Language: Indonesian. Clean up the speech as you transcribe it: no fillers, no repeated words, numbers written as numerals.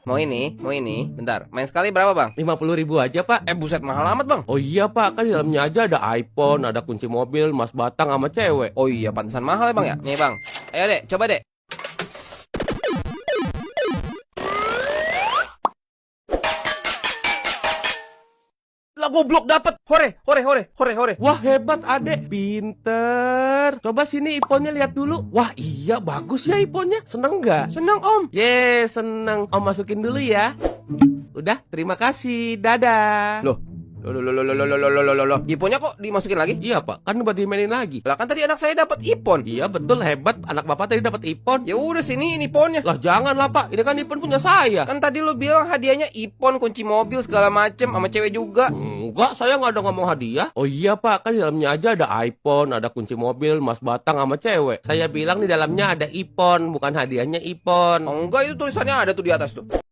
Mau ini, bentar. Main sekali berapa bang? 50.000 aja pak. Buset mahal amat bang. Oh iya pak, kan di dalamnya aja ada iPhone, ada kunci mobil, mas batang sama cewek. Oh iya, pantesan mahal ya bang ya. Nih bang, ayo dek, coba dek. Lah goblok dapet. Hore. Wah hebat adek, pinter. Coba sini iPhone-nya lihat dulu. Wah iya bagus ya iPhone-nya. Seneng nggak? Senang om. Ye seneng. Om masukin dulu ya. Udah, terima kasih. Dadah. Loh. IPhone-nya kok dimasukin lagi? Iya pak, kan buat dimainin lagi. Lah kan tadi anak saya dapat iPhone. Iya betul hebat. Anak bapak tadi dapat iPhone. Ya udah sini ini iPhone-nya. Lah janganlah pak, ini kan iPhone punya saya. Kan tadi lu bilang hadiahnya iPhone, kunci mobil segala macem sama cewek juga. Enggak, saya nggak ada ngomong hadiah. Oh iya pak, kan di dalamnya aja ada iPhone, ada kunci mobil, mas batang sama cewek. Saya bilang di dalamnya ada iPhone, bukan hadiahnya iPhone. Oh enggak, itu tulisannya ada tuh di atas tuh.